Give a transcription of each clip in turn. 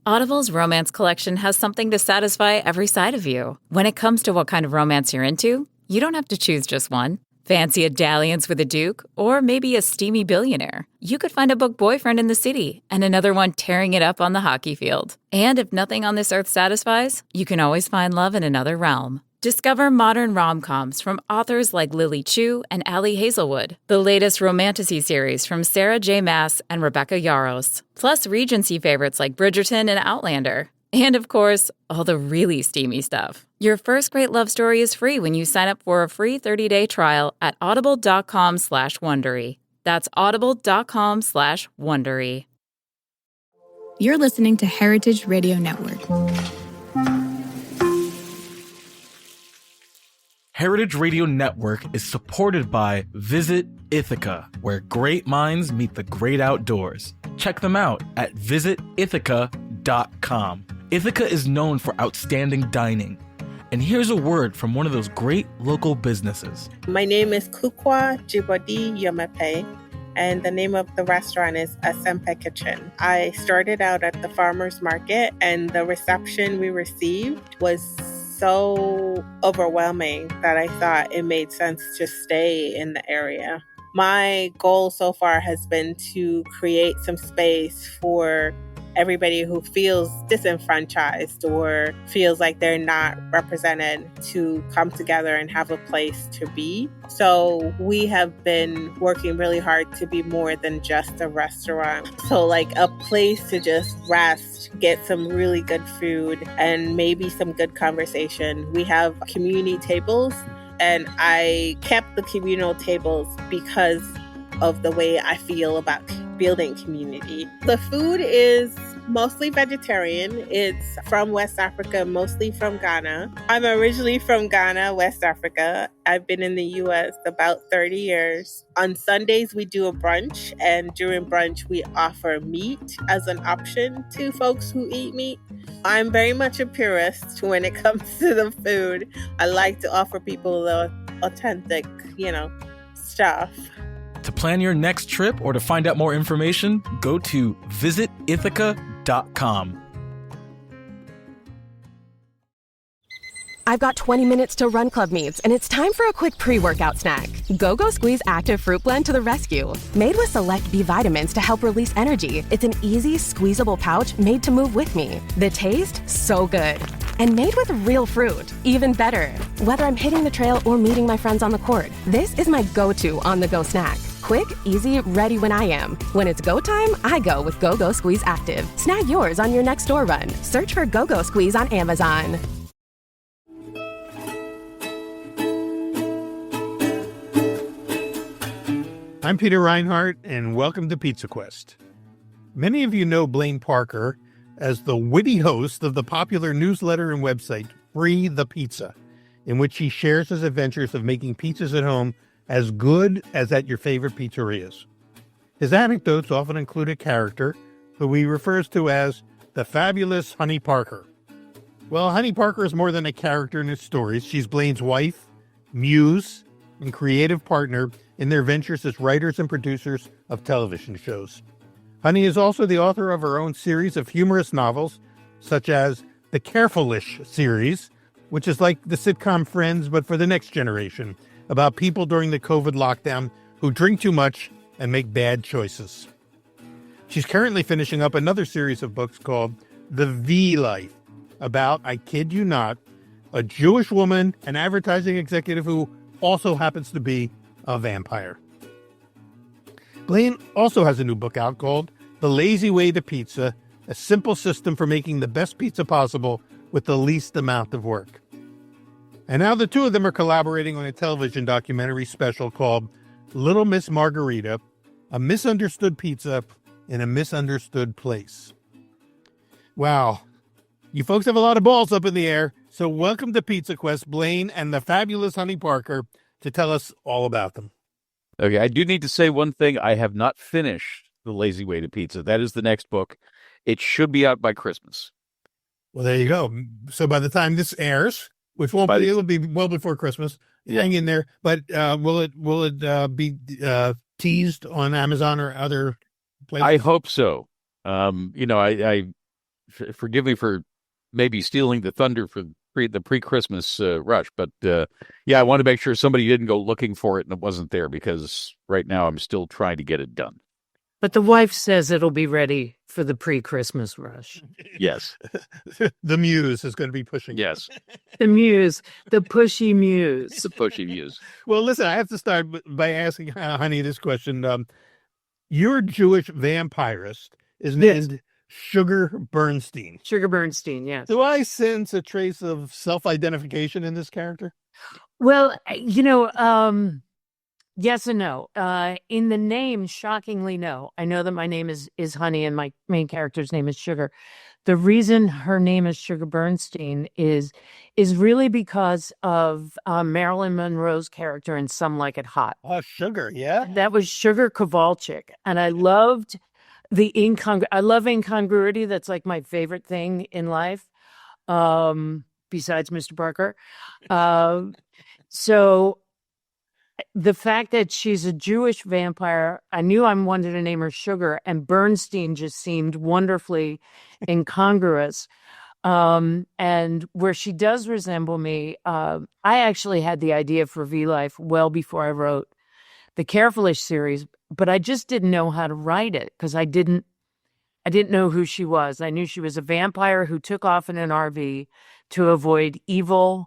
Audible's romance collection has something to satisfy every side of you. When it comes to what kind of romance you're into, you don't have to choose just one. Fancy a dalliance with a duke, or maybe a steamy billionaire. You could find a book boyfriend in the city and another one tearing it up on the hockey field. And if nothing on this earth satisfies, you can always find love in another realm. Discover modern rom-coms from authors like Lily Chu and Ali Hazelwood, the latest romantasy series from Sarah J. Maas and Rebecca Yarros, plus Regency favorites like Bridgerton and Outlander. And of course, all the really steamy stuff. Your first great love story is free when you sign up for a free 30-day trial at audible.com/Wondery. That's audible.com/Wondery. You're listening to Heritage Radio Network. Heritage Radio Network is supported by Visit Ithaca, where great minds meet the great outdoors. Check them out at visitithaca.com. Ithaca is known for outstanding dining. And here's a word from one of those great local businesses. My name is Kukwa Jibodi Yomepe, and the name of the restaurant is Asempe Kitchen. I started out at the farmer's market, and the reception we received was so overwhelming that I thought it made sense to stay in the area. My goal so far has been to create some space for everybody who feels disenfranchised or feels like they're not represented to come together and have a place to be. So we have been working really hard to be more than just a restaurant. So like a place to just rest, get some really good food, and maybe some good conversation. We have community tables, and I kept the communal tables because of the way I feel about building community. The food is mostly vegetarian. It's from West Africa, mostly from Ghana. I'm originally from Ghana, West Africa. I've been in the U.S. about 30 years. On Sundays, we do a brunch, and during brunch, we offer meat as an option to folks who eat meat. I'm very much a purist when it comes to the food. I like to offer people the authentic, stuff. To plan your next trip or to find out more information, go to visitithaca.com. I've got 20 minutes till Run Club meets, and it's time for a quick pre-workout snack. Go Squeeze Active Fruit Blend to the rescue. Made with select B vitamins to help release energy, it's an easy, squeezable pouch made to move with me. The taste? So good. And made with real fruit. Even better. Whether I'm hitting the trail or meeting my friends on the court, this is my go-to on-the-go snack. Quick, easy, ready when I am. When it's go time, I go with Go Squeeze Active. Snag yours on your next store run. Search for Go Squeeze on Amazon. I'm Peter Reinhardt, and welcome to Pizza Quest. Many of you know Blaine Parker as the witty host of the popular newsletter and website Free the Pizza, in which he shares his adventures of making pizzas at home as good as at your favorite pizzerias. His anecdotes often include a character who he refers to as the fabulous Honey Parker. Well, Honey Parker is more than a character in his stories. She's Blaine's wife, muse, and creative partner in their ventures as writers and producers of television shows. Honey is also the author of her own series of humorous novels, such as the Careful-ish series, which is like the sitcom Friends, but for the next generation, about people during the COVID lockdown who drink too much and make bad choices. She's currently finishing up another series of books called The V Life, about, I kid you not, a Jewish woman, an advertising executive who also happens to be a vampire. Blaine also has a new book out called The Lazy Way to Pizza, a simple system for making the best pizza possible with the least amount of work. And now the two of them are collaborating on a television documentary special called Little Miss Margarita, a misunderstood pizza in a misunderstood place. Wow. You folks have a lot of balls up in the air, so welcome to Pizza Quest, Blaine and the fabulous Honey Parker, to tell us all about them. Okay, I do need to say one thing. I have not finished The Lazy Way to Pizza. That is the next book. It should be out by Christmas. Well, there you go. So by the time this airs, which won't be, it'll be well before Christmas. Yeah. Hang in there. But will it be teased on Amazon or other places? I hope so. I forgive me for maybe stealing the thunder for the pre-Christmas rush, but yeah, I want to make sure somebody didn't go looking for it and it wasn't there, because right now I'm still trying to get it done. But the wife says it'll be ready for the pre-Christmas rush. Yes. The muse is going to be pushing. Yes. The muse, the pushy muse. The pushy muse. Well, listen, I have to start by asking Honey this question. Your Jewish vampirist is named Sugar Bernstein. Sugar Bernstein, yes. Do I sense a trace of self-identification in this character? Well, yes and no. In the name, shockingly, no. I know that my name is Honey and my main character's name is Sugar. The reason her name is Sugar Bernstein is really because of Marilyn Monroe's character in Some Like It Hot. Oh, Sugar, yeah. That was Sugar Kowalczyk, and I loved I love incongruity. That's like my favorite thing in life, besides Mr. Parker. So the fact that she's a Jewish vampire, I knew I wanted to name her Sugar, and Bernstein just seemed wonderfully incongruous. And where she does resemble me, I actually had the idea for V-Life well before I wrote the Careful-ish series, but I just didn't know how to write it because I didn't know who she was. I knew she was a vampire who took off in an RV to avoid evil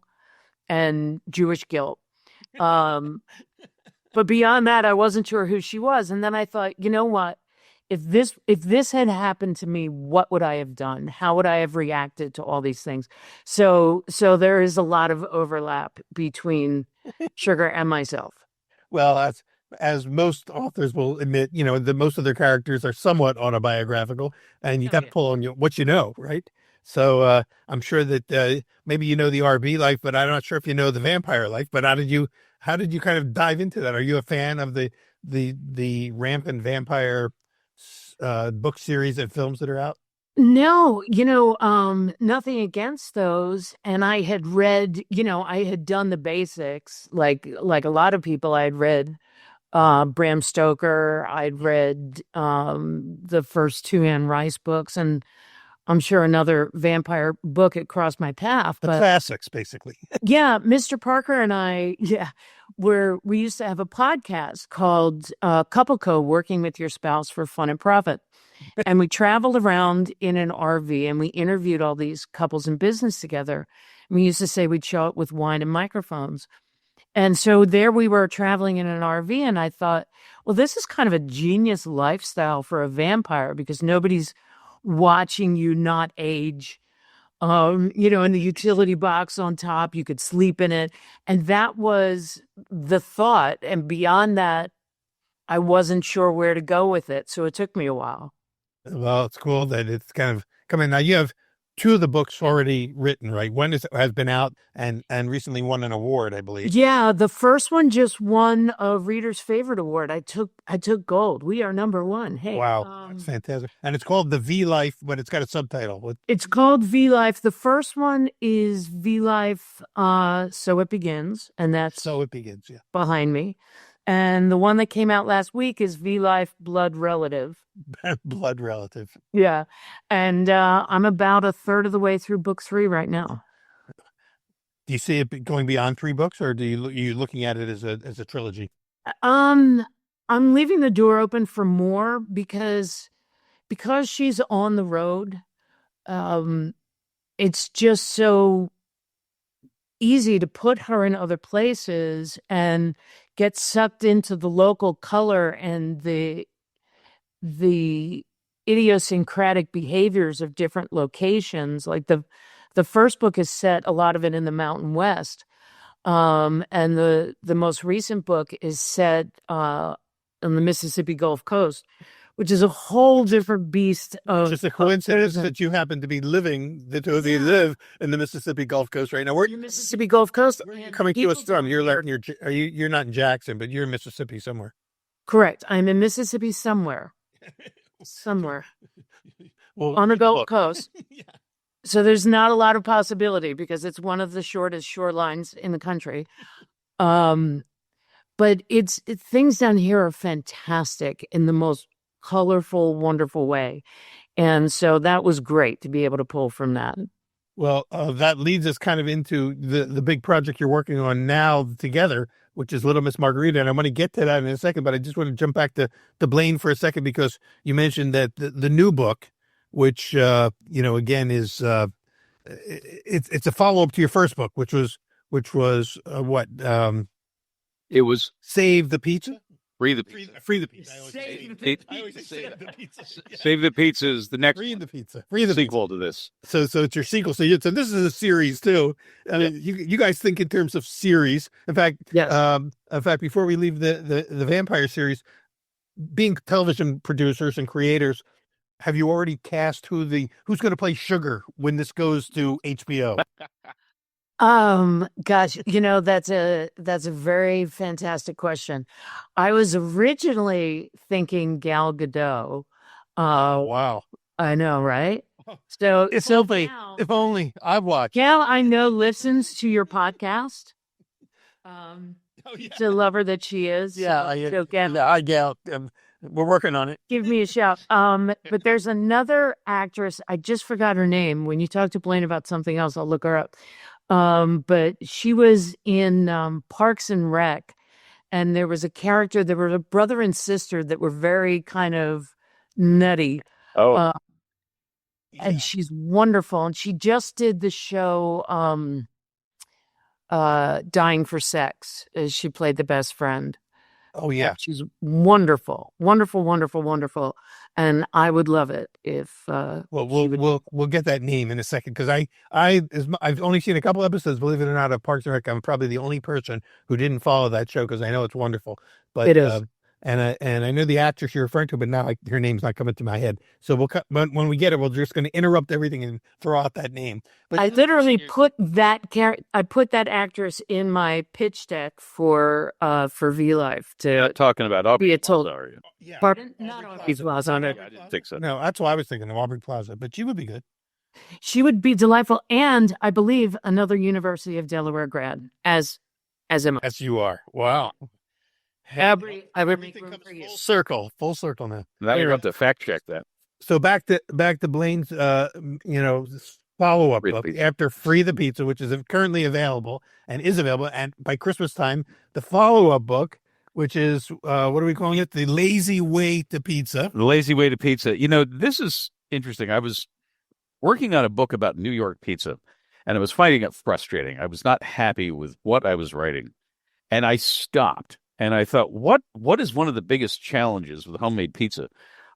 and Jewish guilt. But beyond that, I wasn't sure who she was. And then I thought, you know what? If this had happened to me, what would I have done? How would I have reacted to all these things? So there is a lot of overlap between Sugar and myself. Well, as most authors will admit, most of their characters are somewhat autobiographical, and you got to pull on what you know, right? So I'm sure that maybe you know the RV life, but I'm not sure if you know the vampire life. But how did you kind of dive into that? Are you a fan of the rampant vampire book series and films that are out? No, nothing against those. And I had read, I had done the basics, like a lot of people. I had read Bram Stoker. I'd read the first two Anne Rice books, and I'm sure another vampire book had crossed my path. The classics, basically. Yeah, Mr. Parker and I, we used to have a podcast called Couple Co, Working with Your Spouse for Fun and Profit. And we traveled around in an RV and we interviewed all these couples in business together. And we used to say we'd show up with wine and microphones. And so there we were traveling in an RV, and I thought, well, this is kind of a genius lifestyle for a vampire because nobody's watching you not age. In the utility box on top, you could sleep in it. And that was the thought. And beyond that, I wasn't sure where to go with it. So it took me a while. Well, it's cool that it's kind of coming. Now you have two of the books already written, right? One has been out and recently won an award, I believe. Yeah, the first one just won a Reader's Favorite Award. I took gold. We are number one. Hey, wow, that's fantastic! And it's called The V-Life, but it's got a subtitle. It's called V-Life. The first one is V-Life. So It Begins, and that's So It Begins. Yeah, behind me. And the one that came out last week is V-Life Blood Relative. Blood Relative. Yeah. And I'm about a third of the way through book 3 right now. Do you see it going beyond 3 books, or are you looking at it as a trilogy? I'm leaving the door open for more because she's on the road. It's just so easy to put her in other places and get sucked into the local color and the idiosyncratic behaviors of different locations. Like the first book is set, a lot of it in the Mountain West. And the most recent book is set on the Mississippi Gulf Coast, which is a whole different beast of... It's just a coincidence that you happen to be the two of you live in the Mississippi Gulf Coast right now. Where the Mississippi Gulf Coast. Coming to us from, you're not in Jackson, but you're in Mississippi somewhere. Correct. I'm in Mississippi somewhere. Somewhere. Well, on the Gulf Coast. Yeah. So there's not a lot of possibility because it's one of the shortest shorelines in the country. But things down here are fantastic in the most colorful, wonderful way. And so that was great to be able to pull from that. Well, that leads us kind of into the big project you're working on now together, which is Little Miss Margarita. And I want to get to that in a second, but I just want to jump back to Blaine for a second, because you mentioned that the new book, which, again, is it's a follow-up to your first book, which was what? It was Save the Pizza? Free the Pizza. Free the Pizza. Save the Pizza. Save the Pizza is the next Free the Pizza. Free the sequel pizza. to this. So it's your sequel. So this is a series too. I mean, you guys think in terms of series. In fact, Yes. Before we leave the vampire series, being television producers and creators, have you already cast who's going to play Sugar when this goes to HBO? Gosh, that's a very fantastic question. I was originally thinking Gal Gadot. Wow. I know, right? So If so only, Gal, if only I've watched. Gal, I know, listens to your podcast. The lover that she is. So Gal, we're working on it. give me a shout. But there's another actress. I just forgot her name. When you talk to Blaine about something else, I'll look her up. But she was in Parks and Rec, and there was a character. There were a brother and sister that were very kind of nutty. Oh, And she's wonderful. And she just did the show Dying for Sex. She played the best friend. Oh yeah. She's wonderful, wonderful, wonderful, wonderful. And I would love it if Well, she would. we'll get that name in a second, because I've only seen a couple episodes, believe it or not, of Parks and Rec. I'm probably the only person who didn't follow that show, because I know it's wonderful. But It is. and I know the actress you're referring to, but now her name's not coming to my head. So when we get it, we're just going to interrupt everything and throw out that name. But I literally put that I put that actress in my pitch deck for V Life you're to not talking about Aubrey be a total. Plaza, are you? yeah, Pardon? Not Aubrey Plaza. I didn't think so. no, that's why I was thinking of Aubrey Plaza, but she would be good. She would be delightful, and I believe another University of Delaware grad as am I. As you are. Wow. I would make Everything room comes for you. full circle now. Now you're going to have to fact check that. So back to Blaine's follow-up Free the book Pizza. after Free the Pizza, which is currently available and is available, and by Christmas time, the follow-up book, which is what are we calling it? The Lazy Way to Pizza. The Lazy Way to Pizza. This is interesting. I was working on a book about New York pizza, and I was finding it frustrating. I was not happy with what I was writing, and I stopped. And I thought, what is one of the biggest challenges with homemade pizza?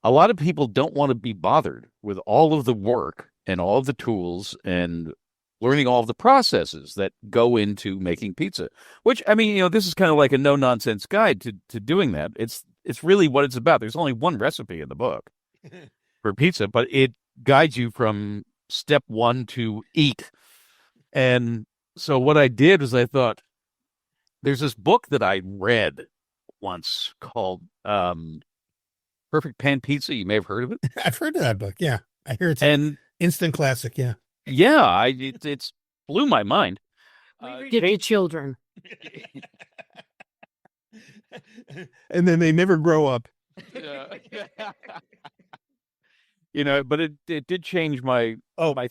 A lot of people don't want to be bothered with all of the work and all of the tools and learning all of the processes that go into making pizza, which, I mean, this is kind of like a no-nonsense guide to doing that. It's really what it's about. There's only one recipe in the book for pizza, but it guides you from step one to eat. And so what I did was I thought, there's this book that I read once called Perfect Pan Pizza. You may have heard of it. I've heard of that book. Yeah, I hear it's And instant classic. Yeah. yeah, it's blew my mind. Give your children. And then they never grow up. But it did change my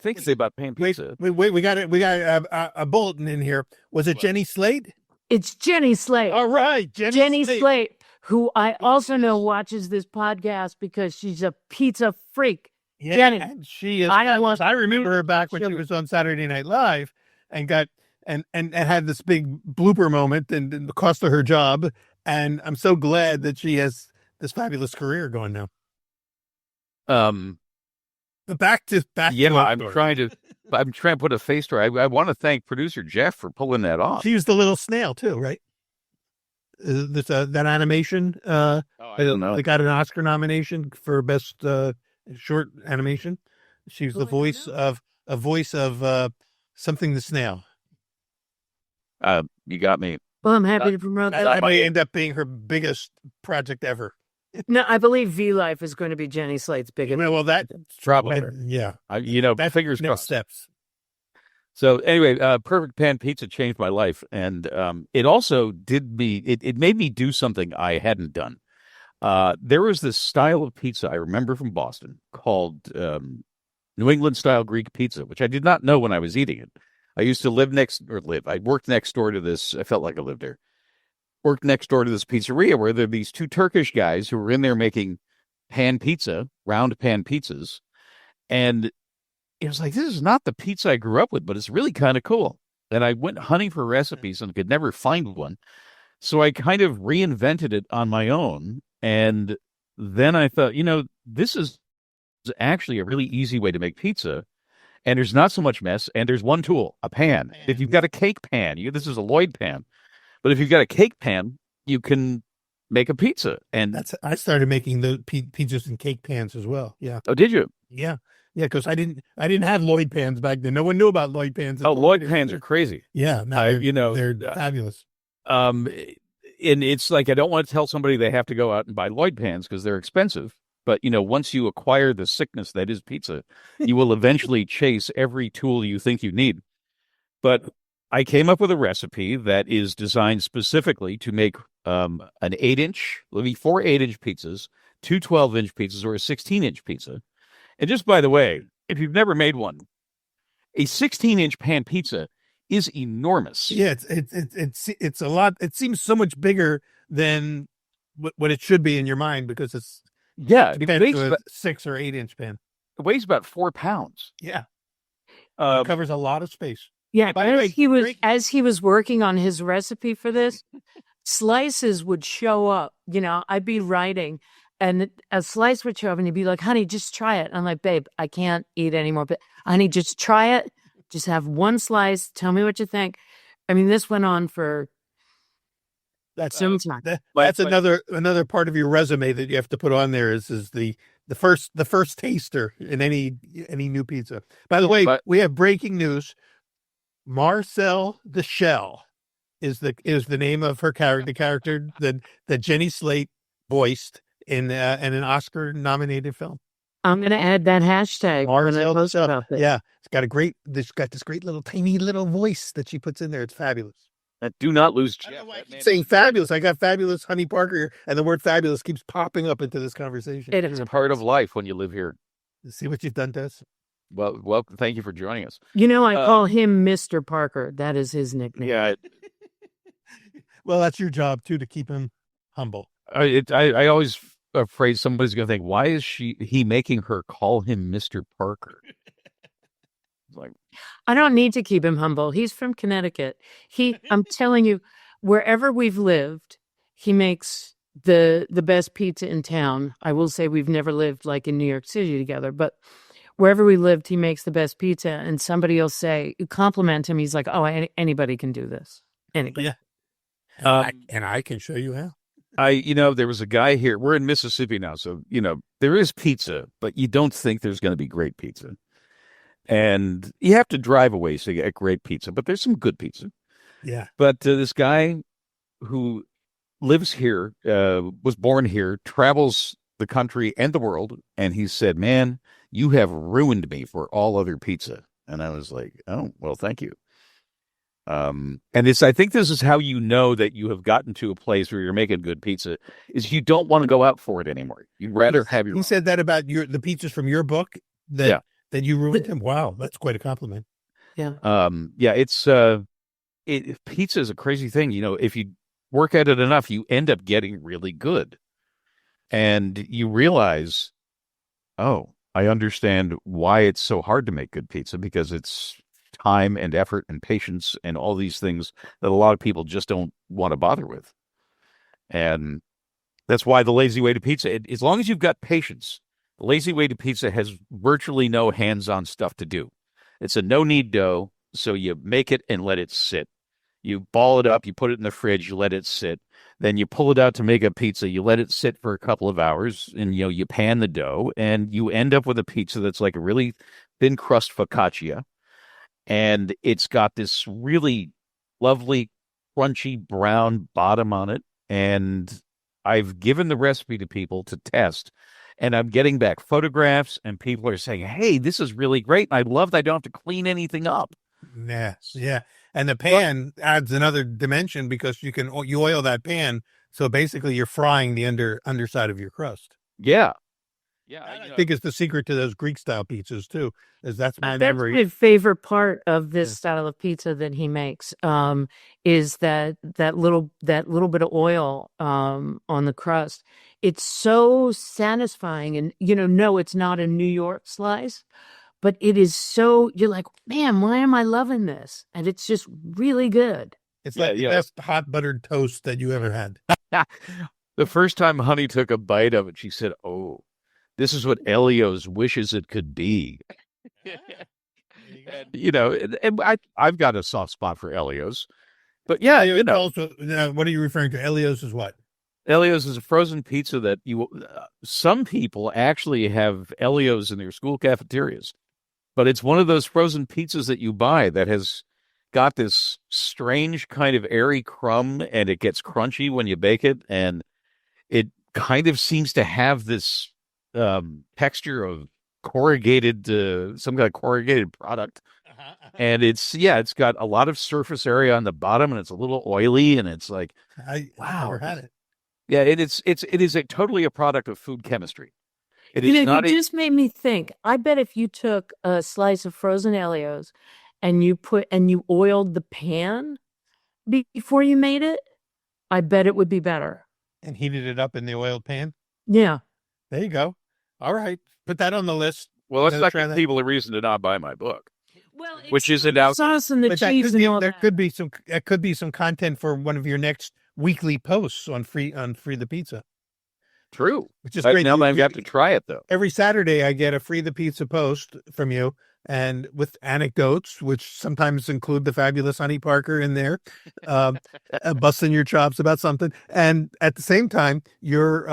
thinking about pan pizza. Wait, we got a bulletin in here. Was it Jenny Slate? It's Jenny Slate. All right, Jenny Slate, who I also know watches this podcast because she's a pizza freak. Yeah, Jenny. and she is. I remember her back when she was on Saturday Night Live, and got and had this big blooper moment, and the cost of her job. And I'm so glad that she has this fabulous career going now. But back to Yeah, our I'm story. trying to put a face to her. I want to thank producer Jeff for pulling that off. She was the little snail too, right? That animation. I don't know. They got an Oscar nomination for best short animation. She was the voice of something the snail. You got me. Well, I'm happy to promote That that. might end up being her biggest project ever. No, I believe V Life is going to be Jenny Slate's biggest. Well, that Probably. yeah. That fingers Next crossed. steps. So anyway, Perfect Pan Pizza changed my life, and it also it made me do something I hadn't done. There was this style of pizza I remember from Boston called New England style Greek pizza, which I did not know when I was eating it. I used to I worked next door to this. I felt like I lived there. Worked next door to this pizzeria where there are these two Turkish guys who were in there making round pan pizzas. And it was like, this is not the pizza I grew up with, but it's really kind of cool. And I went hunting for recipes and could never find one. So I kind of reinvented it on my own. And then I thought, this is actually a really easy way to make pizza. And there's not so much mess. And there's one tool, a pan. If you've got a cake pan, this is a Lloyd pan. But if you've got a cake pan, you can make a pizza. And I started making the pizzas in cake pans as well. Yeah. Oh, did you? Yeah. Yeah, because I didn't have Lloyd pans back then. No one knew about Lloyd pans. Oh, Lloyd pans are crazy. Yeah, they're fabulous. And it's like I don't want to tell somebody they have to go out and buy Lloyd pans because they're expensive. But once you acquire the sickness that is pizza, you will eventually chase every tool you think you need. But I came up with a recipe that is designed specifically to make an 8-inch, maybe 4 8-inch pizzas, 2 12-inch pizzas, or a 16-inch pizza. And just by the way, if you've never made one, a 16-inch pan pizza is enormous. Yeah, it's a lot. It seems so much bigger than what it should be in your mind because it's it to a 6 or 8-inch pan. It weighs about 4 pounds. Yeah, it covers a lot of space. Yeah, as he was working on his recipe for this, slices would show up. I'd be writing, and a slice would show up, and he'd be like, "Honey, just try it." I'm like, "Babe, I can't eat anymore." But honey, just try it. Just have one slice. Tell me what you think. I mean, this went on for some time. That's another part of your resume that you have to put on there is the first taster in any new pizza. By the way, we have breaking news. Marcel the Shell is the name of her character that Jenny Slate voiced in an Oscar nominated film. I'm going to add that hashtag. Marcel the Shell. Yeah, it's got this great little tiny little voice that she puts in there. It's fabulous. Do not lose Jeff. I don't know why I keep saying fabulous. I got fabulous Honey Parker here, and the word fabulous keeps popping up into this conversation. It is a part of life when you live here. See what you've done to us? Well, thank you for joining us. I call him Mr. Parker. That is his nickname. Yeah. Well, that's your job too, to keep him humble. I always afraid somebody's going to think, why is he making her call him Mr. Parker? Like, I don't need to keep him humble. He's from Connecticut. I'm telling you, wherever we've lived, he makes the best pizza in town. I will say we've never lived like in New York City together, but wherever we lived, he makes the best pizza. And somebody will say, you compliment him. He's like, oh, anybody can do this. Anybody. Yeah. And I can show you how. There was a guy here. We're in Mississippi now. So, there is pizza, but you don't think there's going to be great pizza. And you have to drive a ways to get great pizza, but there's some good pizza. Yeah. But this guy who lives here, was born here, travels the country and the world. And he said, man, you have ruined me for all other pizza. And I was like, oh, well, thank you. And I think this is how you know that you have gotten to a place where you're making good pizza is you don't want to go out for it anymore. You'd rather have your own. He said that about the pizzas from your book that you ruined him. Wow. That's quite a compliment. Yeah. It's, pizza is a crazy thing. If you work at it enough, you end up getting really good and you realize, oh, I understand why it's so hard to make good pizza because it's time and effort and patience and all these things that a lot of people just don't want to bother with. And that's why the lazy way to pizza, as long as you've got patience, the lazy way to pizza has virtually no hands-on stuff to do. It's a no-knead dough, so you make it and let it sit. You ball it up, you put it in the fridge, you let it sit. Then you pull it out to make a pizza, you let it sit for a couple of hours, and you pan the dough, and you end up with a pizza that's like a really thin crust focaccia. And it's got this really lovely, crunchy brown bottom on it. And I've given the recipe to people to test. And I'm getting back photographs, and people are saying, hey, this is really great. And I love that I don't have to clean anything up. Yes, yeah. And the pan adds another dimension because you oil that pan So basically, you're frying the underside of your crust. Yeah. I think it's the secret to those Greek style pizzas too. Is that's my That's memory. my favorite part of this Yeah. style of pizza that he makes. Is that little bit of oil on the crust. It's so satisfying, and no, it's not a New York slice, but it is so. You're like, man, why am I loving this? And it's just really good. It's like the best hot buttered toast that you ever had. The first time Honey took a bite of it, she said, "Oh, this is what Elio's wishes it could be." And I've got a soft spot for Elio's. But yeah, Also, what are you referring to? Elio's is what? Elio's is a frozen pizza that some people actually have Elio's in their school cafeterias. But it's one of those frozen pizzas that you buy that has got this strange kind of airy crumb, and it gets crunchy when you bake it, and it kind of seems to have this texture of corrugated, some kind of corrugated product. And it's got a lot of surface area on the bottom, and it's a little oily, and it's like, I never had it. Yeah, it is totally a product of food chemistry. It is not. You just made me think. I bet if you took a slice of frozen Elio's and you oiled the pan before you made it, I bet it would be better. And heated it up in the oiled pan? Yeah. There you go. All right. Put that on the list. Well, let's not give people a reason to not buy my book. Well, which isn't out. Sauce and the cheese and all there that. could be some content for one of your next weekly posts on Free the Pizza. True. Which is great. Now I have to try it, though. Every Saturday I get a Free the Pizza post from you, and with anecdotes, which sometimes include the fabulous Honey Parker in there, busting your chops about something. And at the same time, you're,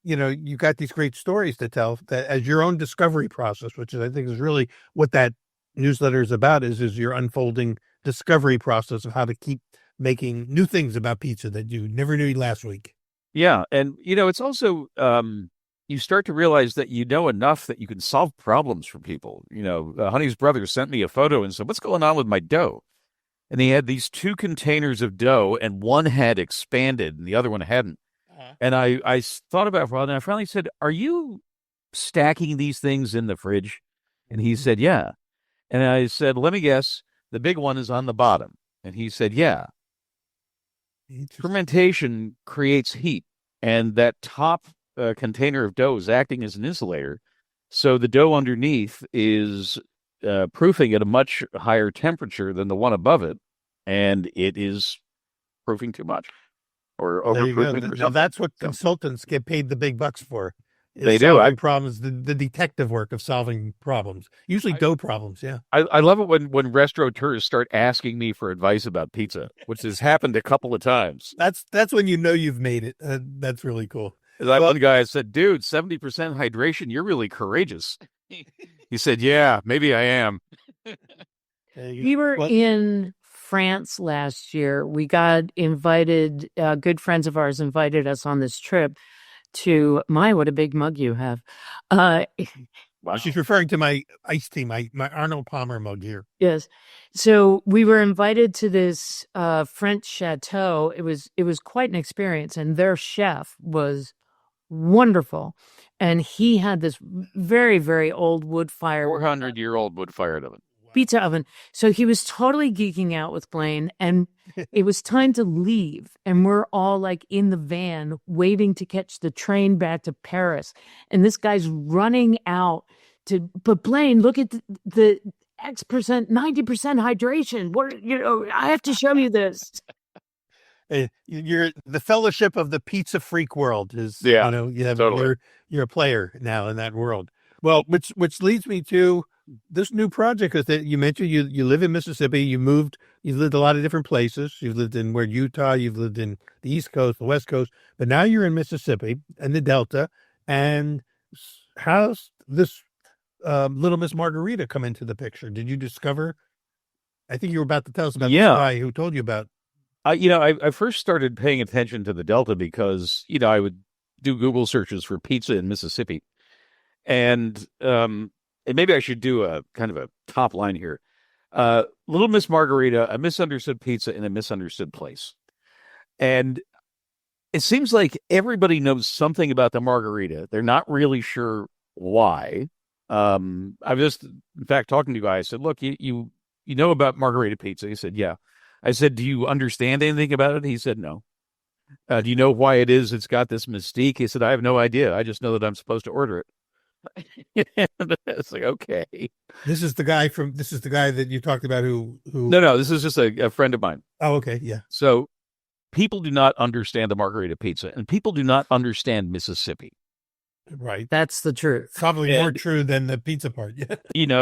you got these great stories to tell that as your own discovery process, which I think is really what that newsletter is about, is your unfolding discovery process of how to keep making new things about pizza that you never knew last week. Yeah. And, it's also, you start to realize that you know enough that you can solve problems for people. Honey's brother sent me a photo and said, "What's going on with my dough?" And he had these 2 containers of dough, and one had expanded and the other one hadn't. And I thought about it for a while, and I finally said, "Are you stacking these things in the fridge?" And he said, "Yeah." And I said, "Let me guess, the big one is on the bottom." And he said, "Yeah." Fermentation creates heat, and that top container of dough is acting as an insulator. So the dough underneath is proofing at a much higher temperature than the one above it, and it is proofing too much. Or overproofing. Now, that's what consultants get paid the big bucks for. They do. Problems, the detective work of solving problems, usually dough problems. Yeah. I love it when restaurateurs start asking me for advice about pizza, which has happened a couple of times. That's when you know you've made it. That's really cool. One guy said, "Dude, 70% hydration. You're really courageous." He said, "Yeah, maybe I am." We were in France last year. We got invited, good friends of ours invited us on this trip to what a big mug you have. Wow. She's referring to my iced tea, my Arnold Palmer mug here. Yes. So we were invited to this French chateau. It was quite an experience, and their chef was wonderful. And he had this very, very old wood fire. 400-year-old wood-fired oven. Pizza oven. So he was totally geeking out with Blaine, and it was time to leave. And we're all like in the van waiting to catch the train back to Paris. And this guy's running out but Blaine, look at the X%, 90% hydration. I have to show you this. You're the fellowship of the pizza freak world is, totally. You're a player now in that world. Well, which leads me to this new project that you mentioned. You live in Mississippi. You've lived a lot of different places. You've lived in Utah. You've lived in the East Coast, the West Coast, but now you're in Mississippi and the Delta. And how's this Little Miss Margarita come into the picture? Did you discover? I think you were about to tell us about the guy who told you about. I first started paying attention to the Delta because I would do Google searches for pizza in Mississippi, and maybe I should do a kind of a top line here. Little Miss Margarita, a misunderstood pizza in a misunderstood place. And it seems like everybody knows something about the margarita. They're not really sure why. I was just, in fact, talking to a guy. I said, look, you know about margarita pizza? He said, yeah. I said, do you understand anything about it? He said, no. Do you know why it is it's got this mystique? He said, I have no idea. I just know that I'm supposed to order it. It's like, okay. This is the guy that you talked about who No, this is just a friend of mine. Oh, okay, yeah. So people do not understand the margarita pizza, and people do not understand Mississippi. Right. That's the truth. Probably more true than the pizza part. Yeah.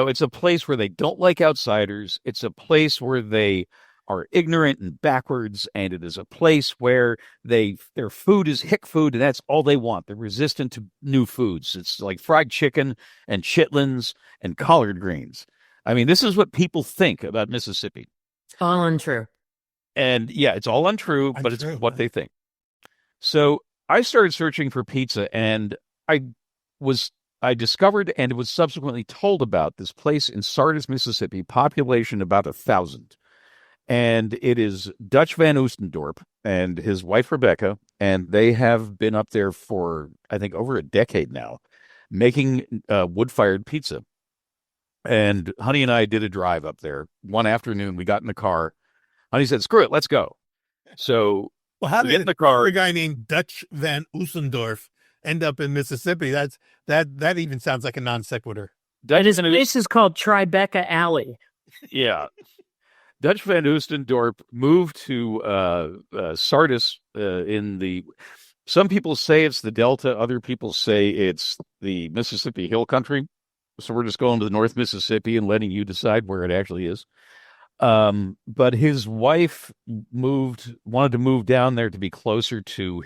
It's a place where they don't like outsiders. It's a place where they are ignorant and backwards, and it is a place where their food is hick food, and that's all they want. They're resistant to new foods. It's like fried chicken and chitlins and collard greens. I mean, this is what people think about Mississippi. All untrue. And yeah, it's all untrue, but it's what they think. So I started searching for pizza, and I discovered and was subsequently told about this place in Sardis, Mississippi, population about 1,000. And it is Dutch Van Oostendorp and his wife, Rebecca, and they have been up there for, I think, over a decade now, making wood-fired pizza. And Honey and I did a drive up there. One afternoon, we got in the car. Honey said, screw it, let's go. So how we get in the car. A guy named Dutch Van Oostendorp end up in Mississippi? That even sounds like a non sequitur. This is called Tribeca Alley. Yeah. Dutch Van Oostendorp moved to Sardis some people say it's the Delta, other people say it's the Mississippi Hill Country. So we're just going to the North Mississippi and letting you decide where it actually is. But his wife wanted to move down there to be closer to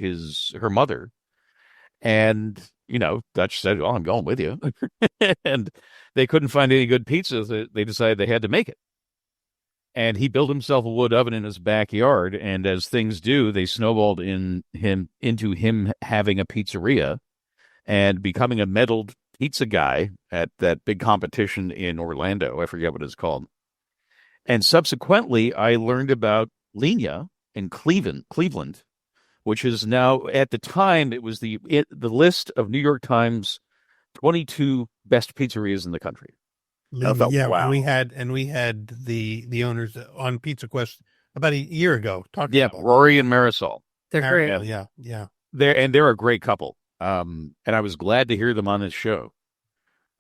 her mother. And, Dutch said, well, I'm going with you. And they couldn't find any good pizza. So they decided they had to make it. And he built himself a wood oven in his backyard. And as things do, they snowballed into him having a pizzeria and becoming a medaled pizza guy at that big competition in Orlando. I forget what it's called. And subsequently, I learned about Linea in Cleveland, which is now, at the time, it was the list of New York Times 22 best pizzerias in the country. Wow. We had the owners on Pizza Quest about a year ago talking about Rory and Marisol. They're great. Yeah. They're a great couple. And I was glad to hear them on this show.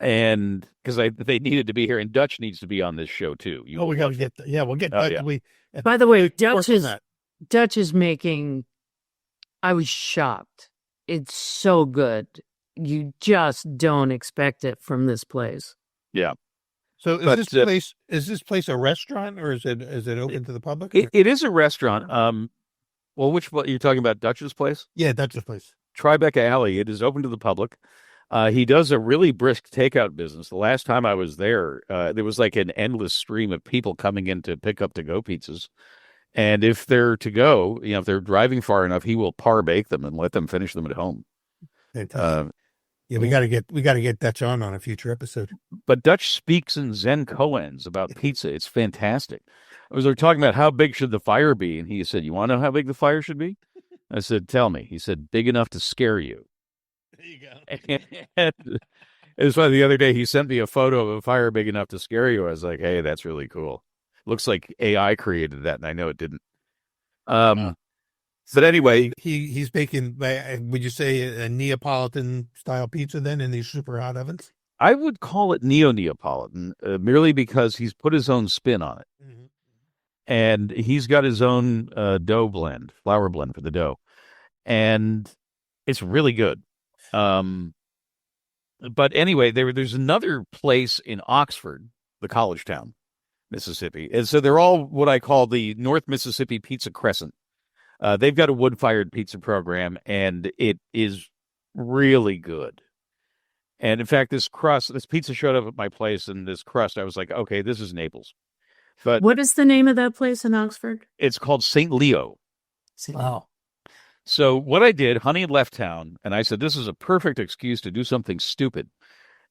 And because they needed to be here, and Dutch needs to be on this show too. We got to get we'll get By the way, Dutch is making, I was shocked. It's so good. You just don't expect it from this place. Yeah. So is this place a restaurant, or is it open to the public? It is a restaurant. Well, you're talking about Dutch's place? Yeah, Dutch's place. Tribeca Alley. It is open to the public. He does a really brisk takeout business. The last time I was there, there was like an endless stream of people coming in to pick up to-go pizzas. And if they're to go, if they're driving far enough, he will par bake them and let them finish them at home. Yeah, we got to get Dutch on a future episode. But Dutch speaks in Zen koans about pizza. It's fantastic. We were talking about how big should the fire be, and he said, "You want to know how big the fire should be?" I said, "Tell me." He said, "Big enough to scare you." There you go. It was funny. The other day, he sent me a photo of a fire big enough to scare you. I was like, "Hey, that's really cool." Looks like AI created that, and I know it didn't. But anyway, he's baking. Would you say a Neapolitan style pizza then in these super hot ovens? I would call it Neapolitan merely because he's put his own spin on it, and he's got his own flour blend for the dough, and it's really good. But anyway, there's another place in Oxford, the college town, Mississippi, and so they're all what I call the North Mississippi Pizza Crescent. They've got a wood-fired pizza program, and it is really good. And in fact, this pizza showed up at my place, and this crust, I was like, okay, this is Naples. But what is the name of that place in Oxford? It's called St. Leo. Wow. So what I did, Honey had left town, and I said, this is a perfect excuse to do something stupid.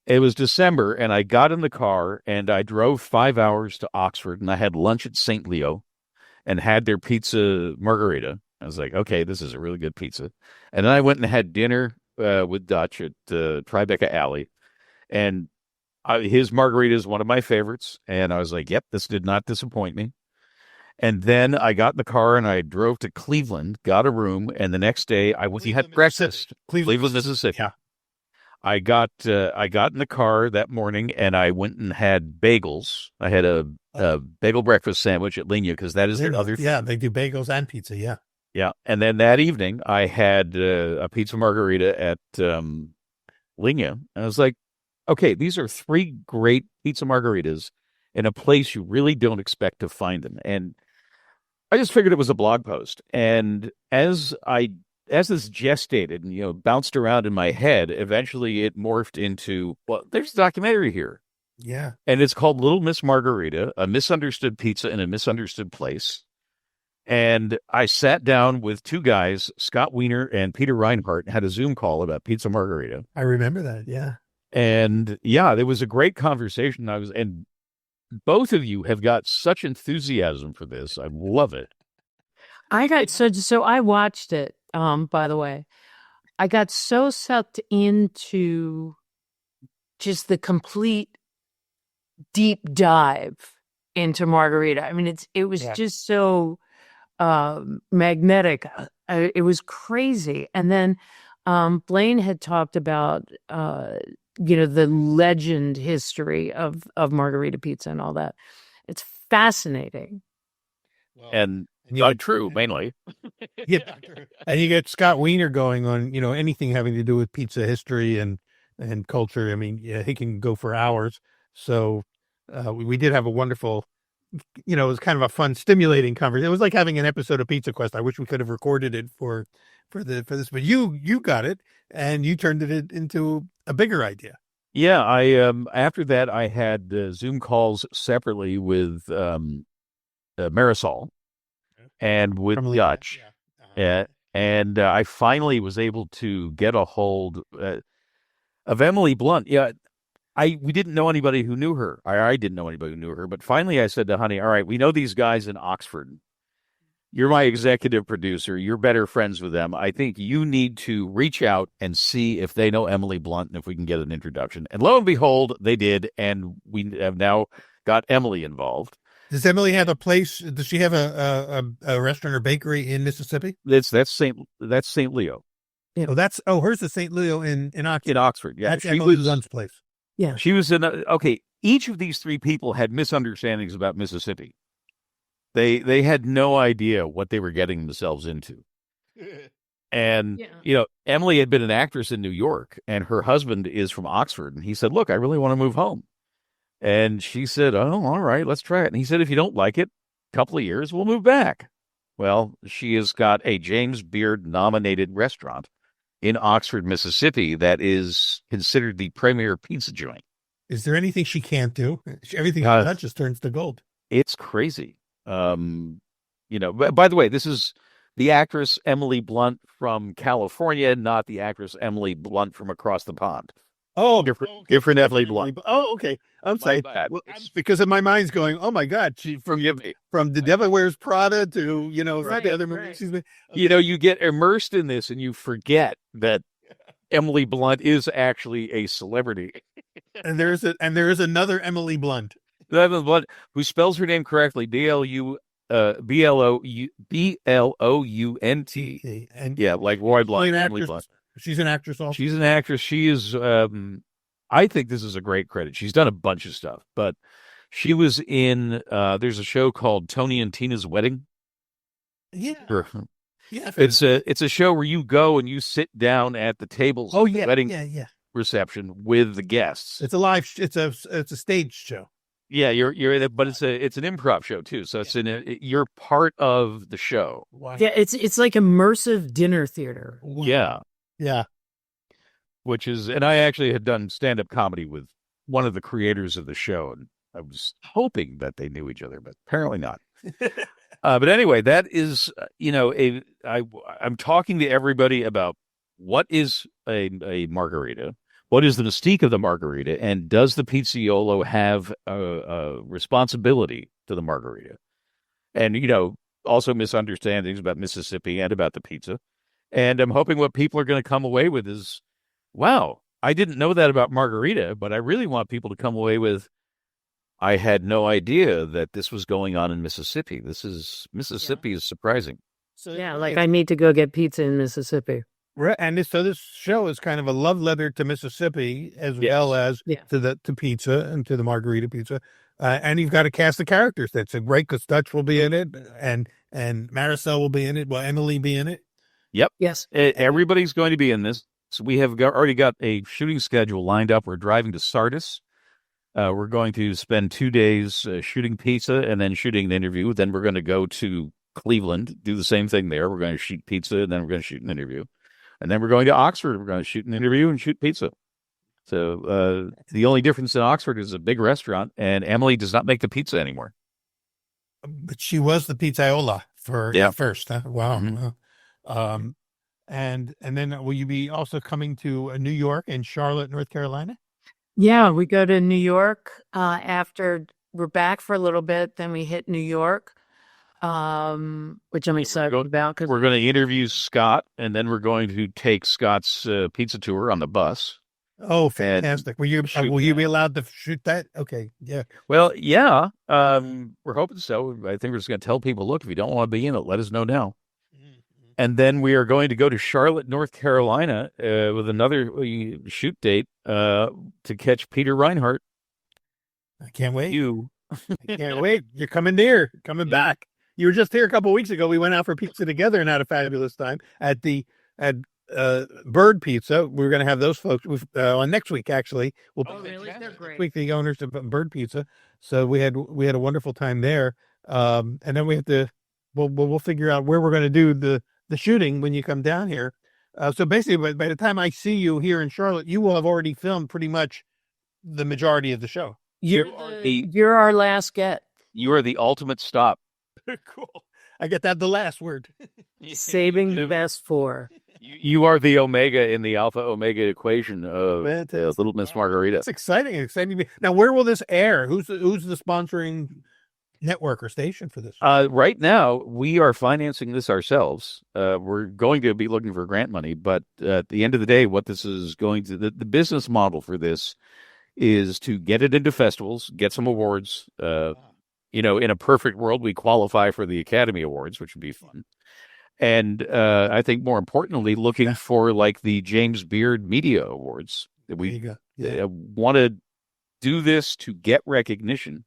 It was December, and I got in the car, and I drove 5 hours to Oxford, and I had lunch at St. Leo and had their pizza margarita. I was like, okay, this is a really good pizza. And then I went and had dinner with Dutch at Tribeca Alley, and his margarita is one of my favorites. And I was like, yep, this did not disappoint me. And then I got in the car and I drove to Cleveland, got a room, and the next day we had breakfast. Cleveland, Mississippi. Yeah. I got in the car that morning and I went and had bagels. I had a bagel breakfast sandwich at Linya because that is their other. Yeah, they do bagels and pizza. Yeah. Yeah, and then that evening I had a pizza margarita at Linya. And I was like, okay, these are three great pizza margaritas in a place you really don't expect to find them. And I just figured it was a blog post. And as this gestated and, bounced around in my head, eventually it morphed into, well, there's a documentary here. Yeah. And it's called Little Miss Margarita, a misunderstood pizza in a misunderstood place. And I sat down with two guys, Scott Wiener and Peter Reinhardt, and had a Zoom call about pizza margarita. I remember that. Yeah. And yeah, there was a great conversation. And both of you have got such enthusiasm for this. I love it. So I watched it, by the way. I got so sucked into just the complete deep dive into margarita. I mean, it was just so magnetic. It was crazy. And then Blaine had talked about the legend history of margarita pizza and all that. It's fascinating. And not true, mainly. Yeah. And you get Scott Wiener going on, anything having to do with pizza history and culture. I mean, yeah, he can go for hours. So we did have a wonderful, it was kind of a fun, stimulating conversation. It was like having an episode of Pizza Quest. I wish we could have recorded it for this, but you got it and you turned it into a bigger idea. Yeah, I after that I had Zoom calls separately with Marisol and with Dutch. Yeah. And I finally was able to get a hold of Emily Blunt. Yeah, we didn't know anybody who knew her. I didn't know anybody who knew her. But finally I said to Honey, all right, we know these guys in Oxford. You're my executive producer. You're better friends with them. I think you need to reach out and see if they know Emily Blunt and if we can get an introduction. And lo and behold, they did. And we have now got Emily involved. Does Emily have a place? Does she have a restaurant or bakery in Mississippi? That's St. Leo. Yeah. Hers is St. Leo in Oxford. In Oxford, yeah. That's Emily Blunt's place. Yeah. She was in okay. Each of these three people had misunderstandings about Mississippi. They had no idea what they were getting themselves into. And, Emily had been an actress in New York and her husband is from Oxford. And he said, look, I really want to move home. And she said, oh, all right, let's try it. And he said, if you don't like it, a couple of years, we'll move back. Well, she has got a James Beard nominated restaurant in Oxford, Mississippi that is considered the premier pizza joint. Is there anything she can't do? Everything that just turns to gold. It's crazy. By the way, this is the actress Emily Blunt from California, not the actress Emily Blunt from across the pond. Oh, different Emily Blunt. Oh, okay. I'm sorry. Well, because in my mind's going, oh my God, she from The Devil Wears Prada to the other movies. Okay. You get immersed in this and you forget that Emily Blunt is actually a celebrity. And there is another Emily Blunt. Emily Blunt, who spells her name correctly, Blount. And yeah, like Roy Blunt. Emily Blunt. She's an actress also. She's an actress. She is, I think this is a great credit. She's done a bunch of stuff, but she was in, there's a show called Tony and Tina's Wedding. Yeah. Yeah. It's a show where you go and you sit down at the tables. Oh, yeah. Wedding Yeah. reception with the guests. It's a stage show. Yeah, you're in it, but it's an improv show too. So you're part of the show. Yeah, it's like immersive dinner theater. Wow. Yeah. Which is, and I actually had done stand-up comedy with one of the creators of the show, and I was hoping that they knew each other, but apparently not. But anyway, that is, I'm talking to everybody about what is a margarita. What is the mystique of the margarita, and does the pizzaiolo have a responsibility to the margarita? And, also misunderstandings about Mississippi and about the pizza. And I'm hoping what people are going to come away with is, wow, I didn't know that about margarita, but I really want people to come away with, I had no idea that this was going on in Mississippi. Mississippi is surprising. So Yeah, like I need to go get pizza in Mississippi. And so this show is kind of a love letter to Mississippi as well as to pizza and to the margarita pizza. And you've got to cast the characters. That's great because Dutch will be in it, and Marisol will be in it. Will Emily be in it? Yep. Yes. Everybody's going to be in this. So we have already got a shooting schedule lined up. We're driving to Sardis. We're going to spend 2 days shooting pizza and then shooting an interview. Then we're going to go to Cleveland, do the same thing there. We're going to shoot pizza and then we're going to shoot an interview. And then we're going to Oxford. We're going to shoot an interview and shoot pizza. So the only difference in Oxford is a big restaurant, and Emily does not make the pizza anymore. But she was the pizzaiola for first. Huh? Wow. Mm-hmm. And then will you be also coming to New York and Charlotte, North Carolina? Yeah, we go to New York after we're back for a little bit. Then we hit New York, which I'm excited about. Cause we're going to interview Scott, and then we're going to take Scott's pizza tour on the bus. Oh, fantastic! Will you be allowed to shoot that? Okay, yeah. Well, yeah. We're hoping so. I think we're just going to tell people, look, if you don't want to be in it, let us know now. And then we are going to go to Charlotte, North Carolina, with another shoot date to catch Peter Reinhardt. I can't wait. I can't wait. You're coming there, coming back. You were just here a couple of weeks ago. We went out for pizza together and had a fabulous time at Bird Pizza. We're going to have those folks on next week. Actually, really? They're great. Week the owners of Bird Pizza. So we had a wonderful time there. And then we have to. We'll figure out where we're going to do the shooting when you come down here. So basically, by the time I see you here in Charlotte, you will have already filmed pretty much the majority of the show. You're our last get. You are the ultimate stop. Cool. I get that the last word. Saving the best for. You are the omega in the alpha omega equation of Little Miss Margarita. It's exciting. Now, where will this air? Who's the sponsoring network or station for this? Right now, we are financing this ourselves. We're going to be looking for grant money, but at the end of the day, what this is going to, the business model for this is to get it into festivals, get some awards. In a perfect world, we qualify for the Academy Awards, which would be fun. And I think more importantly, looking for like the James Beard Media Awards. We want to do this to get recognition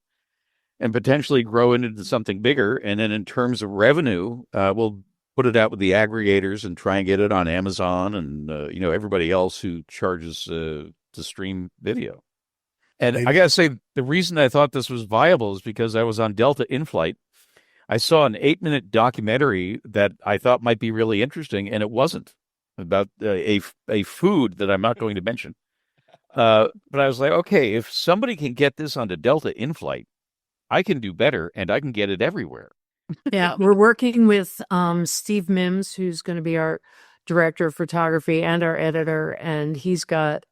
and potentially grow it into something bigger. And then in terms of revenue, we'll put it out with the aggregators and try and get it on Amazon and, everybody else who charges to stream video. And I got to say, the reason I thought this was viable is because I was on Delta in-flight. I saw an 8-minute documentary that I thought might be really interesting, and it wasn't, about a food that I'm not going to mention. But I was like, okay, if somebody can get this onto Delta in-flight, I can do better, and I can get it everywhere. Yeah, we're working with Steve Mims, who's going to be our director of photography and our editor, and he's got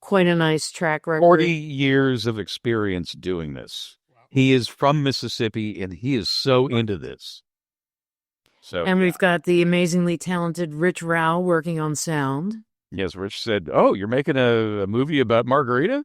quite a nice track record. 40 years of experience doing this. He is from Mississippi, and he is so into this. And we've got the amazingly talented Rich Rao working on sound. Yes, Rich said, "Oh, you're making a movie about Margarita?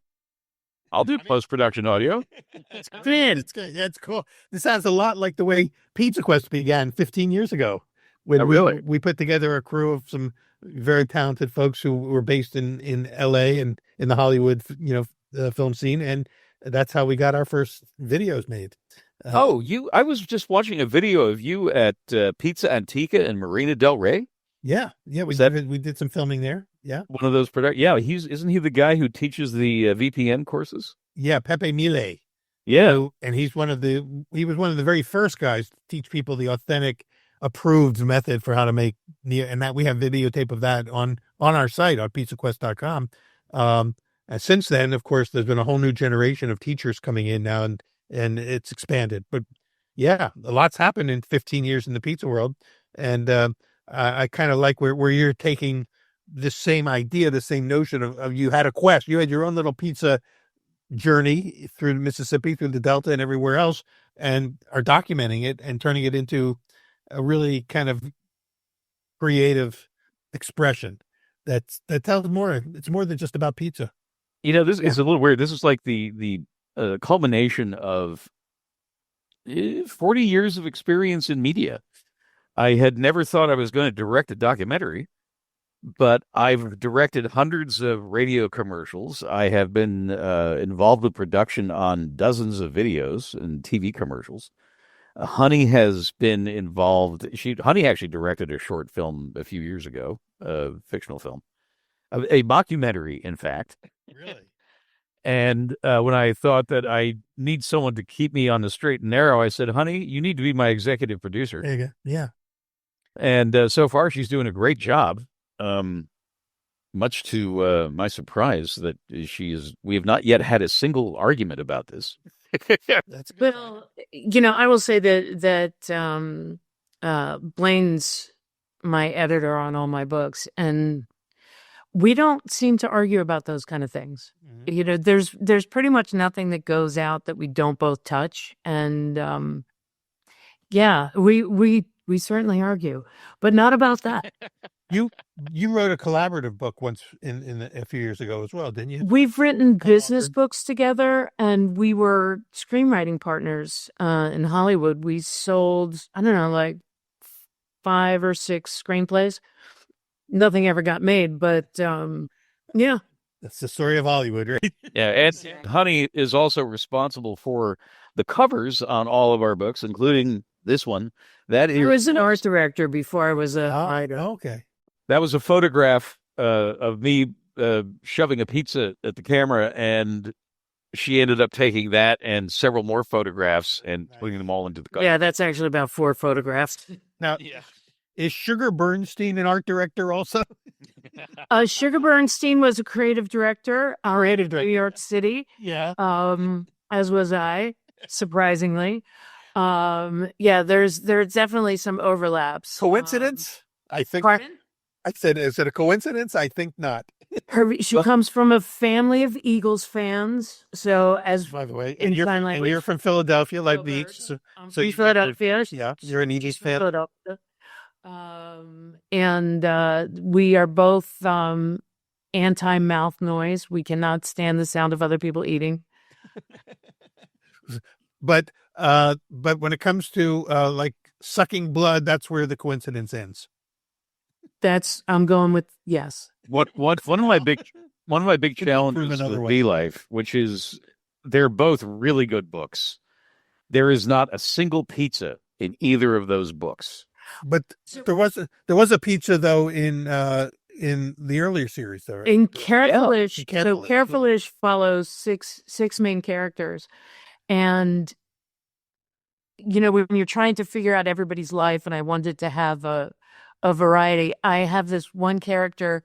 I'll do post-production audio." It's good. It's good. That's cool. This sounds a lot like the way Pizza Quest began 15 years ago. When we put together a crew of some very talented folks who were based in L.A. and in the Hollywood, film scene, and that's how we got our first videos made. I was just watching a video of you at Pizza Antica in Marina del Rey. Yeah, we did some filming there. Yeah, one of those productions. Yeah, isn't he the guy who teaches the VPN courses? Yeah, Pepe Mile. Yeah, and he was one of the very first guys to teach people the authentic, approved method for how to make and that we have videotape of that on our site on pizzaquest.com. And since then, of course, there's been a whole new generation of teachers coming in now, and it's expanded. But yeah, a lot's happened in 15 years in the pizza world, and I kind of like where you're taking this same idea, the same notion of you had a quest, you had your own little pizza journey through Mississippi, through the Delta, and everywhere else, and are documenting it and turning it into a really kind of creative expression that tells more. It's more than just about pizza. This is a little weird. This is like the culmination of 40 years of experience in media. I had never thought I was going to direct a documentary, but I've directed hundreds of radio commercials. I have been involved with production on dozens of videos and TV commercials. Honey has been involved. Honey actually directed a short film a few years ago, a fictional film, a mockumentary, in fact. Really? And when I thought that I need someone to keep me on the straight and narrow, I said, "Honey, you need to be my executive producer." There you go. Yeah. And so far, she's doing a great job. Much to my surprise, that we have not yet had a single argument about this. That's good. Well, I will say that Blaine's my editor on all my books, and we don't seem to argue about those kind of things. Mm-hmm. There's pretty much nothing that goes out that we don't both touch, and we certainly argue, but not about that. You wrote a collaborative book once a few years ago as well, didn't you? We've written business books together, and we were screenwriting partners in Hollywood. We sold, I don't know, like 5 or 6 screenplays. Nothing ever got made, but yeah. That's the story of Hollywood, right? Yeah, and Honey is also responsible for the covers on all of our books, including this one. I was an art director before I was a writer. Okay. That was a photograph of me shoving a pizza at the camera, and she ended up taking that and several more photographs and putting them all into the cover. Yeah, that's actually about 4 photographs. Now, is Sugar Bernstein an art director also? Sugar Bernstein was a creative director in New York City. Yeah. As was I, surprisingly. There's definitely some overlaps. Coincidence? I think. Pardon? I said, is it a coincidence? I think not. She comes from a family of Eagles fans. So, by the way, and you're from Philadelphia, like me. So you're Philadelphia. Yeah, you're an Eagles fan. Philadelphia. We are both anti-mouth noise. We cannot stand the sound of other people eating. But when it comes to like sucking blood, that's where the coincidence ends. I'm going with yes. One of my big challenges with V-Life, which is they're both really good books. There is not a single pizza in either of those books. But there was a pizza though in the earlier series, though. Right? In Careful-ish, so Careful-ish follows six main characters, and when you're trying to figure out everybody's life, and I wanted to have a variety. I have this one character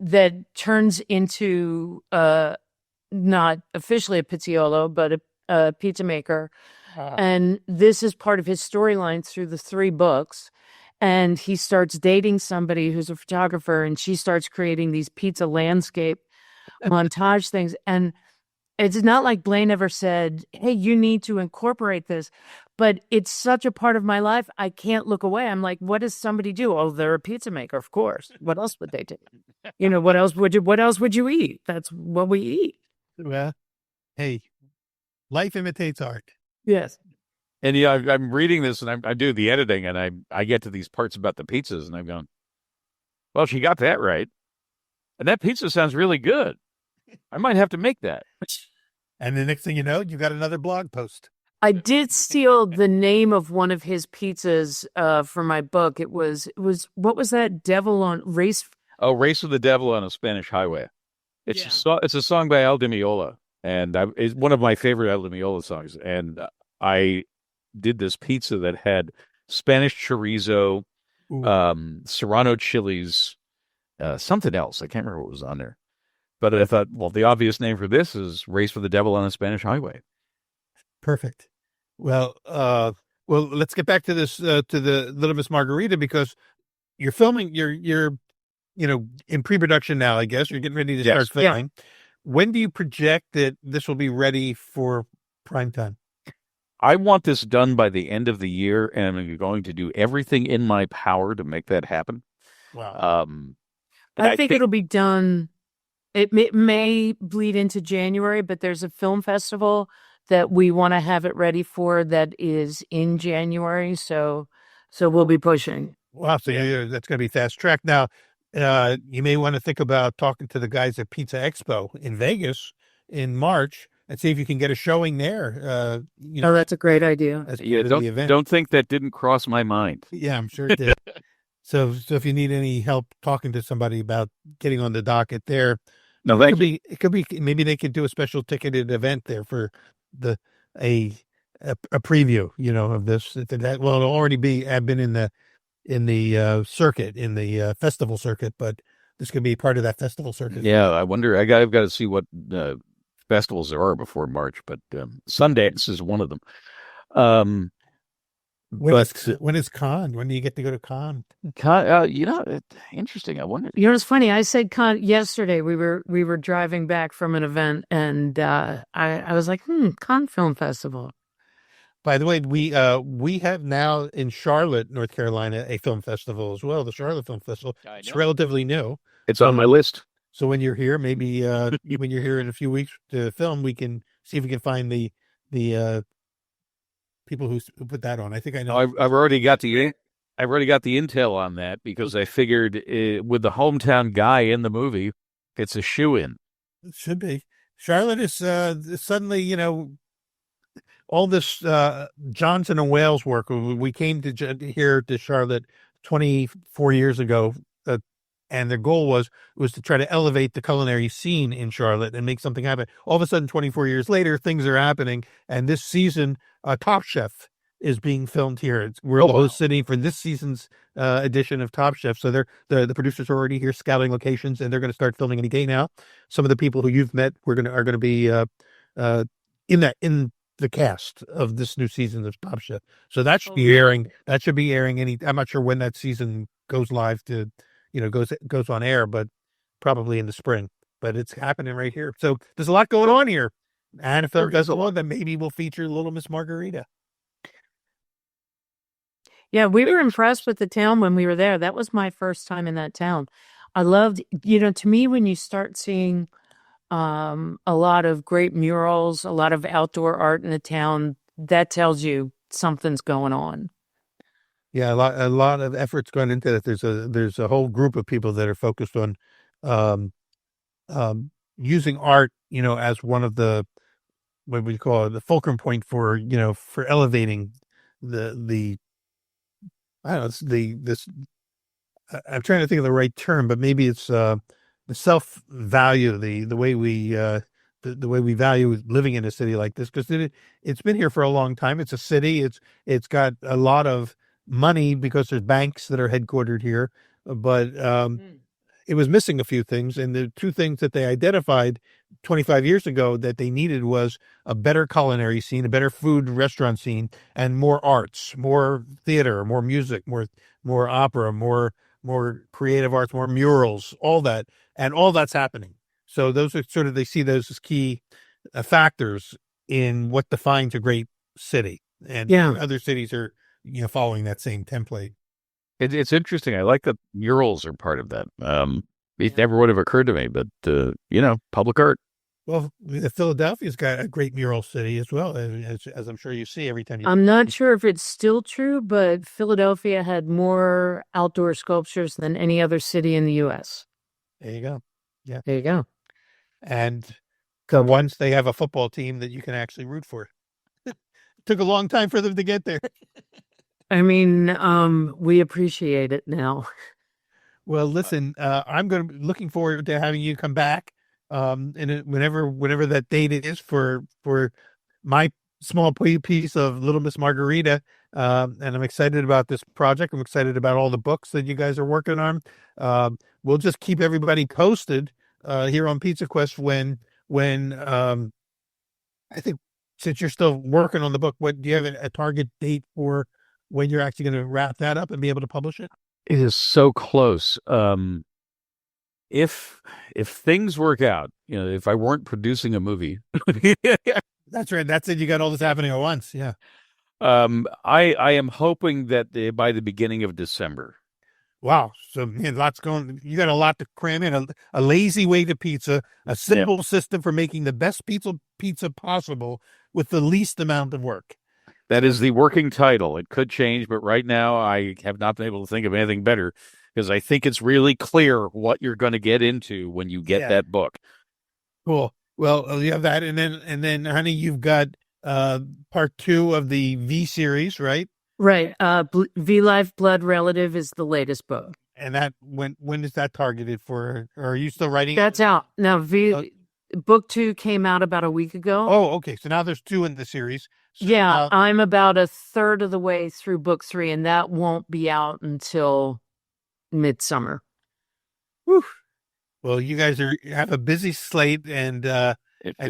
that turns into not officially a pizzaiolo, but a pizza maker. And this is part of his storyline through the 3 books. And he starts dating somebody who's a photographer, and she starts creating these pizza landscape montage things. And it's not like Blaine ever said, hey, you need to incorporate this. But it's such a part of my life, I can't look away. I'm like, what does somebody do? Oh, they're a pizza maker, of course. What else would they do? What else would you eat? That's what we eat. Well, hey, life imitates art. Yes. And I'm reading this, and I do the editing, and I get to these parts about the pizzas, and I'm going, well, she got that right. And that pizza sounds really good. I might have to make that. And the next thing you know, you got another blog post. I did steal the name of one of his pizzas for my book. It was what was that? Devil on Race? Oh, Race with the Devil on a Spanish Highway. It's a song by El Di Meola, and it's one of my favorite El Di Meola songs. And I did this pizza that had Spanish chorizo, serrano chilies, something else. I can't remember what was on there. But I thought, well, the obvious name for this is Race with the Devil on a Spanish Highway. Perfect. Well, let's get back to this, to the Little Miss Margarita, because you're filming, you're in pre-production now, I guess. You're getting ready to start filming. Yeah. When do you project that this will be ready for prime time? I want this done by the end of the year, and I'm going to do everything in my power to make that happen. Wow. But I think it'll be done. It may bleed into January, but there's a film festival that we want to have it ready for that is in January. So we'll be pushing. Wow. So that's going to be fast track. Now, you may want to think about talking to the guys at Pizza Expo in Vegas in March and see if you can get a showing there. That's a great idea. As yeah, part of the event. don't think that didn't cross my mind. Yeah, I'm sure it did. So if you need any help talking to somebody about getting on the docket there, No, it could be maybe they could do a special ticketed event there for a preview, of this. That will already have been in the circuit, in the festival circuit, but this could be part of that festival circuit. Yeah, I wonder. I've got to see what festivals there are before March, but Sundance is one of them. When is Cannes? When do you get to go to Cannes? Interesting. I wonder. It's funny. I said yesterday. We were driving back from an event, and I was like, Cannes Film Festival. By the way, we have now in Charlotte, North Carolina, a film festival as well. The Charlotte Film Festival. It's relatively new. It's on my list. So when you're here, maybe when you're here in a few weeks to film, we can see if we can find the people who put that on. I think I know. I've already got the intel on that because I figured with the hometown guy in the movie, it's a shoe-in. It should be. Charlotte is suddenly, all this Johnson and Wales work. We came here to Charlotte 24 years ago, and the goal was to try to elevate the culinary scene in Charlotte and make something happen. All of a sudden, 24 years later, things are happening, and this season, Top Chef is being filmed here. We're the host city for this season's edition of Top Chef. So the producers are already here scouting locations, and they're going to start filming any day now. Some of the people who you've met are going to be in the cast of this new season of Top Chef. So that should be airing. That should be airing I'm not sure when that season goes live to, goes on air, but probably in the spring. But it's happening right here. So there's a lot going on here. And if there does a lot, then maybe we'll feature Little Miss Margarita. Yeah, we were impressed with the town when we were there. That was my first time in that town. I loved, to me, when you start seeing a lot of great murals, a lot of outdoor art in the town, that tells you something's going on. Yeah, a lot of effort's gone into that. There's a whole group of people that are focused on using art, as one of the, what we call it, the fulcrum point for elevating the I don't know, this I'm trying to think of the right term, but maybe it's the self value, the way we the way we value living in a city like this, because it's been here for a long time. It's a city. It's got a lot of money because there's banks that are headquartered here, but it was missing a few things. And the two things that they identified 25 years ago that they needed was a better culinary scene, a better food and restaurant scene, and more arts, more theater, more music, more opera, more creative arts, more murals, all that. And all that's happening. So those are they see those as key factors in what defines a great city. And other cities are, following that same template. It's interesting. I like that murals are part of that. It never would have occurred to me, but public art. Well, Philadelphia's got a great mural city as well, as I'm sure you see every time you. I'm not sure if it's still true, but Philadelphia had more outdoor sculptures than any other city in the U.S. There you go. Yeah, there you go. And once they have a football team that you can actually root for. It took a long time for them to get there. I mean, we appreciate it now. Well, listen, I'm looking forward to having you come back. And whenever that date is for my small piece of Little Miss Margarita. And I'm excited about this project. I'm excited about all the books that you guys are working on. We'll just keep everybody posted here on Pizza Quest when I think, since you're still working on the book, do you have a target date for when you're actually going to wrap that up and be able to publish it? It is so close. If things work out, if I weren't producing a movie, That's right. That's it. You got all this happening at once. Yeah. I am hoping that by the beginning of December. Wow. So man, lots going. You got a lot to cram in. A lazy way to pizza, a simple system for making the best pizza possible with the least amount of work. That is the working title. It could change, but right now I have not been able to think of anything better because I think it's really clear what you're going to get into when you get that book. Cool. Well, you have that, and then, honey, you've got part 2 of the V series, right? Right. V Life Blood Relative is the latest book. And that when is that targeted for? Or are you still writing? That's out now. Book 2 came out about a week ago. Oh, okay. So now there's 2 in the series. So, yeah, I'm about a third of the way through book 3, and that won't be out until midsummer. Whew. Well, you guys have a busy slate, and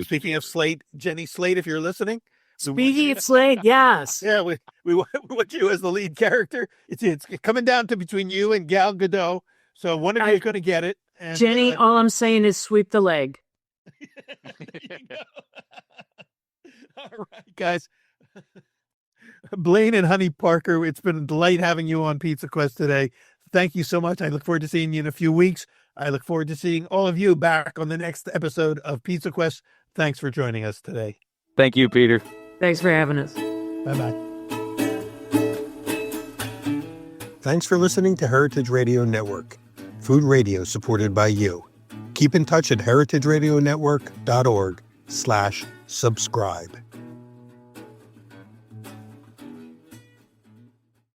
speaking of slate, Jenny Slate, if you're listening. Speaking of Slade, yes. Yeah, we want you as the lead character. It's coming down to between you and Gal Gadot. So one of you is going to get it. And, Jenny, all I'm saying is sweep the leg. All right, guys. Blaine and Honey Parker, it's been a delight having you on Pizza Quest today. Thank you so much. I look forward to seeing you in a few weeks. I look forward to seeing all of you back on the next episode of Pizza Quest. Thanks for joining us today. Thank you, Peter. Thanks for having us. Bye-bye. Thanks for listening to Heritage Radio Network, food radio supported by you. Keep in touch at heritageradionetwork.org/subscribe.